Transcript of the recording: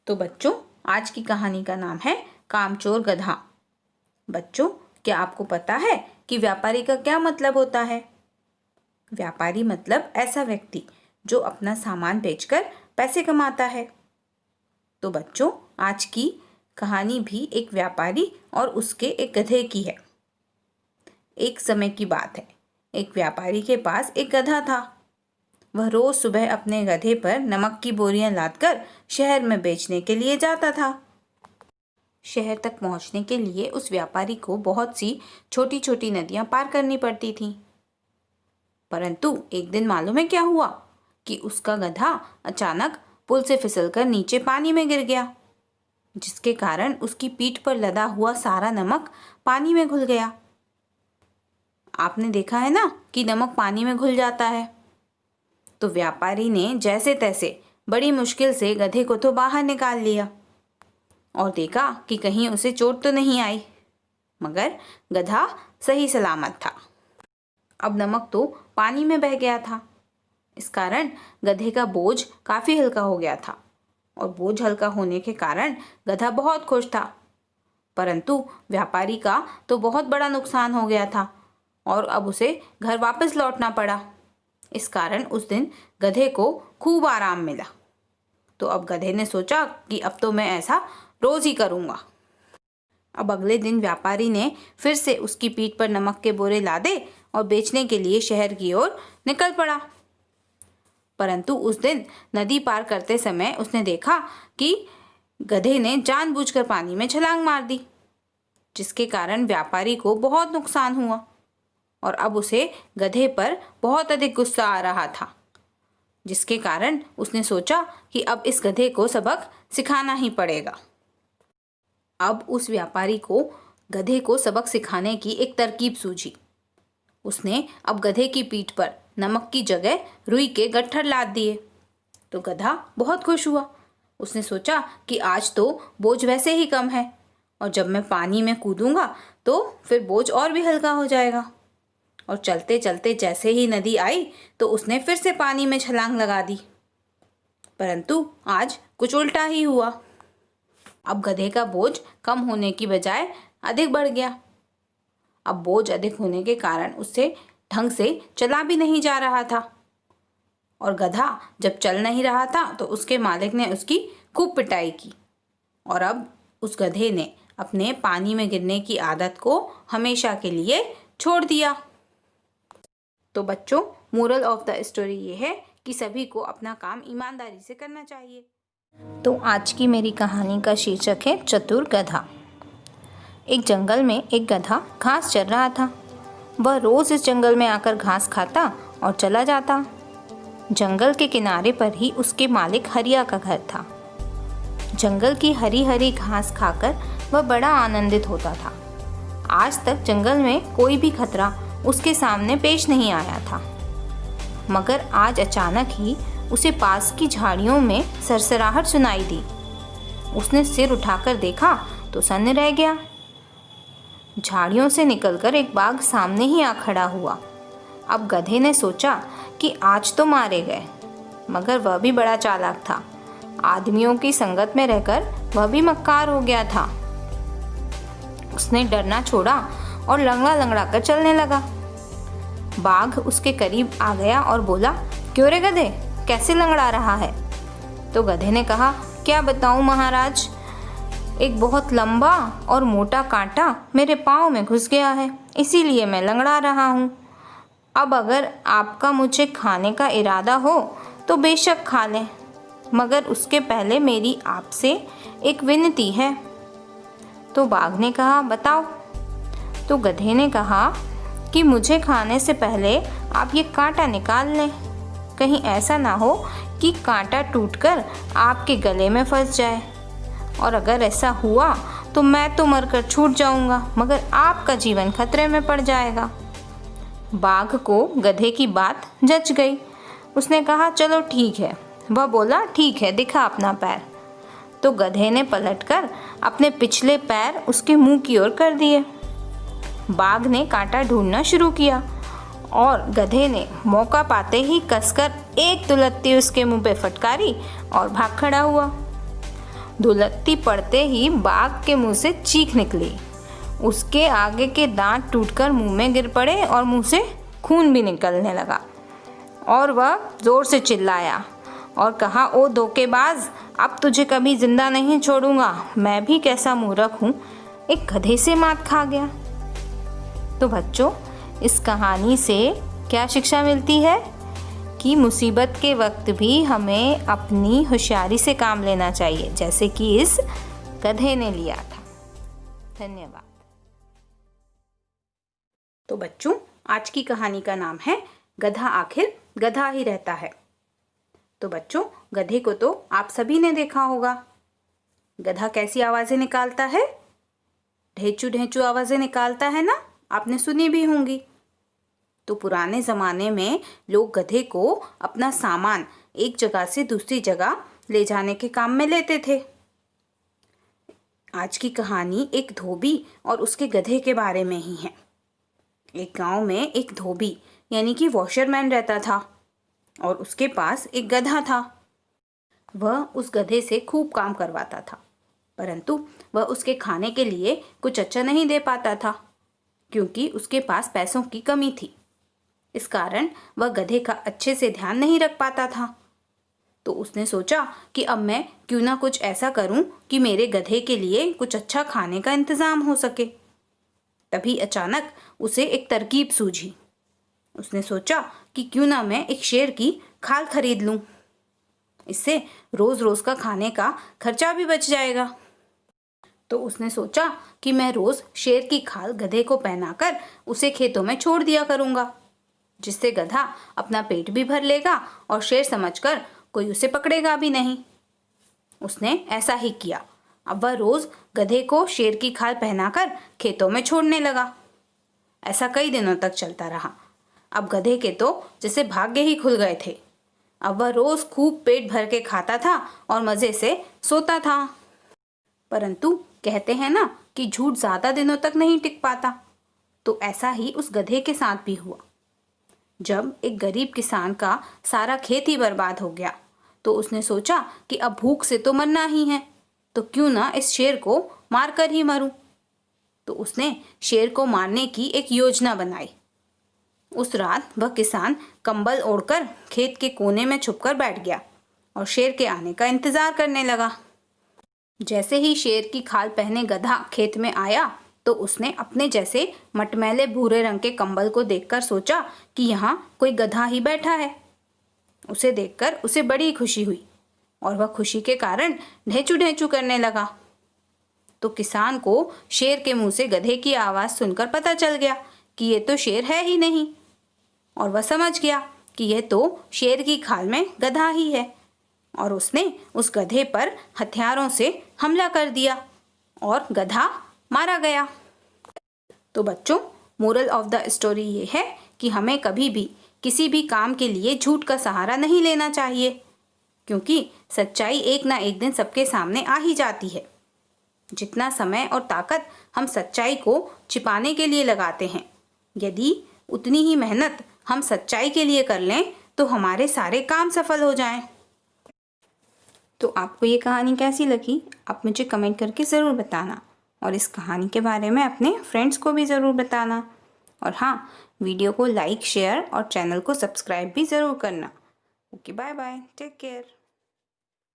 तो बच्चों, आज की कहानी का नाम है कामचोर गधा। बच्चों, क्या आपको पता है कि व्यापारी का क्या मतलब होता है? व्यापारी मतलब ऐसा व्यक्ति जो अपना सामान बेचकर पैसे कमाता है। तो बच्चों, आज की कहानी भी एक व्यापारी और उसके एक गधे की है। एक समय की बात है, एक व्यापारी के पास एक गधा था। वह रोज सुबह अपने गधे पर नमक की बोरियां लादकर शहर में बेचने के लिए जाता था। शहर तक पहुंचने के लिए उस व्यापारी को बहुत सी छोटी छोटी नदियां पार करनी पड़ती थीं। परंतु एक दिन मालूम है क्या हुआ कि उसका गधा अचानक पुल से फिसलकर नीचे पानी में गिर गया, जिसके कारण उसकी पीठ पर लदा हुआ सारा नमक पानी में घुल गया। आपने देखा है ना कि नमक पानी में घुल जाता है। तो व्यापारी ने जैसे तैसे बड़ी मुश्किल से गधे को तो बाहर निकाल लिया और देखा कि कहीं उसे चोट तो नहीं आई, मगर गधा सही सलामत था। अब नमक तो पानी में बह गया था। इस कारण गधे का बोझ काफी हल्का हो गया था और बोझ हल्का होने के कारण गधा बहुत खुश था। परंतु व्यापारी का तो बहुत बड़ा नुकसान हो गया था और अब उसे घर वापस लौटना पड़ा। इस कारण उस दिन गधे को खूब आराम मिला। तो अब गधे ने सोचा कि अब तो मैं ऐसा रोज ही करूंगा। अब अगले दिन व्यापारी ने फिर से उसकी पीठ पर नमक के बोरे लादे और बेचने के लिए शहर की ओर निकल पड़ा। परंतु उस दिन नदी पार करते समय उसने देखा कि गधे ने जानबूझकर पानी में छलांग मार दी, जिसके कारण व्यापारी को बहुत नुकसान हुआ और अब उसे गधे पर बहुत अधिक गुस्सा आ रहा था, जिसके कारण उसने सोचा कि अब इस गधे को सबक सिखाना ही पड़ेगा। अब उस व्यापारी को गधे को सबक सिखाने की एक तरकीब सूझी। उसने अब गधे की पीठ पर नमक की जगह रुई के गट्ठर लाद दिए। तो गधा बहुत खुश हुआ। उसने सोचा कि आज तो बोझ वैसे ही कम है और जब मैं पानी में कूदूंगा तो फिर बोझ और भी हल्का हो जाएगा। और चलते चलते जैसे ही नदी आई तो उसने फिर से पानी में छलांग लगा दी। परंतु आज कुछ उल्टा ही हुआ। अब गधे का बोझ कम होने की बजाय अधिक बढ़ गया। अब बोझ अधिक होने के कारण उससे ढंग से चला भी नहीं जा रहा था और गधा जब चल नहीं रहा था तो उसके मालिक ने उसकी खूब पिटाई की और अब उस गधे ने अपने पानी में गिरने की आदत को हमेशा के लिए छोड़ दिया। तो बच्चों, मोरल ऑफ द स्टोरी ये है कि सभी को अपना काम ईमानदारी से करना चाहिए। तो आज की मेरी कहानी का शीर्षक है चतुर गधा। एक जंगल में एक गधा घास चर रहा था। वह रोज इस जंगल में आकर घास खाता और चला जाता। जंगल के किनारे पर ही उसके मालिक हरिया का घर था। जंगल की हरी हरी घास खाकर वह बड़ा आनंदित होता था। आज तक जंगल में कोई भी खतरा उसके सामने पेश नहीं आया था, मगर आज अचानक ही उसे पास की झाड़ियों में सरसराहट सुनाई दी। उसने सिर उठाकर देखा तो सन्न रह गया। झाड़ियों से निकलकर एक बाघ सामने ही आ खड़ा हुआ। अब गधे ने सोचा कि आज तो मारे गए, मगर वह भी बड़ा चालाक था। आदमियों की संगत में रहकर वह भी मक्कार हो गया था। उसने डरना छोड़ा और लंगड़ा लंगड़ा कर चलने लगा। बाघ उसके करीब आ गया और बोला, क्यों रे गधे, कैसे लंगड़ा रहा है? तो गधे ने कहा, क्या बताऊं महाराज, एक बहुत लंबा और मोटा कांटा मेरे पाँव में घुस गया है, इसीलिए मैं लंगड़ा रहा हूँ। अब अगर आपका मुझे खाने का इरादा हो तो बेशक खा लें, मगर उसके पहले मेरी आपसे एक विनती है। तो बाघ ने कहा, बताओ। तो गधे ने कहा कि मुझे खाने से पहले आप ये कांटा निकाल लें। कहीं ऐसा ना हो कि कांटा टूटकर आपके गले में फंस जाए, और अगर ऐसा हुआ तो मैं तो मरकर छूट जाऊंगा, मगर आपका जीवन खतरे में पड़ जाएगा। बाघ को गधे की बात जच गई। उसने कहा, चलो ठीक है। वह बोला, ठीक है, दिखा अपना पैर। तो गधे ने पलटकर अपने पिछले पैर उसके मुंह की ओर कर दिए। बाघ ने कांटा ढूंढना शुरू किया और गधे ने मौका पाते ही कसकर एक दुलत्ती उसके मुंह पे फटकारी और भाग खड़ा हुआ। धुलकती पड़ते ही बाघ के मुंह से चीख निकली। उसके आगे के दांत टूटकर मुंह में गिर पड़े और मुंह से खून भी निकलने लगा और वह जोर से चिल्लाया और कहा, ओ धोखेबाज, अब तुझे कभी जिंदा नहीं छोड़ूंगा। मैं भी कैसा मूर्ख हूँ, एक गधे से मात खा गया। तो बच्चों, इस कहानी से क्या शिक्षा मिलती है कि मुसीबत के वक्त भी हमें अपनी होशियारी से काम लेना चाहिए, जैसे कि इस गधे ने लिया था। धन्यवाद। तो बच्चों, आज की कहानी का नाम है गधा आखिर गधा ही रहता है। तो बच्चों, गधे को तो आप सभी ने देखा होगा। गधा कैसी आवाजें निकालता है? ढेंचू ढेंचू आवाजें निकालता है ना, आपने सुनी भी होंगी। तो पुराने ज़माने में लोग गधे को अपना सामान एक जगह से दूसरी जगह ले जाने के काम में लेते थे। आज की कहानी एक धोबी और उसके गधे के बारे में ही है। एक गांव में एक धोबी यानी कि वॉशरमैन रहता था और उसके पास एक गधा था। वह उस गधे से खूब काम करवाता था, परंतु वह उसके खाने के लिए कुछ अच्छा नहीं दे पाता था, क्योंकि उसके पास पैसों की कमी थी। इस कारण वह गधे का अच्छे से ध्यान नहीं रख पाता था। तो उसने सोचा कि अब मैं क्यों ना कुछ ऐसा करूं कि मेरे गधे के लिए कुछ अच्छा खाने का इंतजाम हो सके। तभी अचानक उसे एक तरकीब सूझी। उसने सोचा कि क्यों ना मैं एक शेर की खाल खरीद लूं। इससे रोज रोज का खाने का खर्चा भी बच जाएगा। तो उसने सोचा कि मैं रोज शेर की खाल गधे को पहनाकर उसे खेतों में छोड़ दिया करूंगा, जिससे गधा अपना पेट भी भर लेगा और शेर समझकर कोई उसे पकड़ेगा भी नहीं। उसने ऐसा ही किया। अब वह रोज गधे को शेर की खाल पहनाकर खेतों में छोड़ने लगा। ऐसा कई दिनों तक चलता रहा। अब गधे के तो जैसे भाग्य ही खुल गए थे। अब वह रोज खूब पेट भर के खाता था और मजे से सोता था। परंतु कहते हैं ना कि झूठ ज्यादा दिनों तक नहीं टिक पाता। तो ऐसा ही उस गधे के साथ भी हुआ। जब एक गरीब किसान का सारा खेत ही बर्बाद हो गया, तो उसने सोचा कि अब भूख से तो मरना ही है, तो क्यों ना इस शेर को मारकर ही मरूं। तो उसने शेर को मारने की एक योजना बनाई। उस रात वह किसान कंबल ओढ़कर खेत के कोने में छुपकर बैठ गया और शेर के आने का इंतजार करने लगा। जैसे ही शेर की खाल पहने गधा खेत में आया, तो उसने अपने जैसे मटमैले भूरे रंग के कंबल को देखकर सोचा कि यहाँ कोई गधा ही बैठा है। उसे देखकर उसे बड़ी खुशी हुई और वह खुशी के कारण ढेंचू ढेंचू करने लगा। तो किसान को शेर के मुंह से गधे की आवाज सुनकर पता चल गया कि ये तो शेर है ही नहीं, और वह समझ गया कि यह तो शेर की खाल में गधा ही है, और उसने उस गधे पर हथियारों से हमला कर दिया और गधा मारा गया। तो बच्चों, मोरल ऑफ द स्टोरी ये है कि हमें कभी भी किसी भी काम के लिए झूठ का सहारा नहीं लेना चाहिए, क्योंकि सच्चाई एक ना एक दिन सबके सामने आ ही जाती है। जितना समय और ताकत हम सच्चाई को छिपाने के लिए लगाते हैं, यदि उतनी ही मेहनत हम सच्चाई के लिए कर लें तो हमारे सारे काम सफल हो जाएं। तो आपको ये कहानी कैसी लगी, आप मुझे कमेंट करके ज़रूर बताना, और इस कहानी के बारे में अपने फ्रेंड्स को भी ज़रूर बताना। और हाँ, वीडियो को लाइक, शेयर और चैनल को सब्सक्राइब भी ज़रूर करना। Okay, bye bye, take care.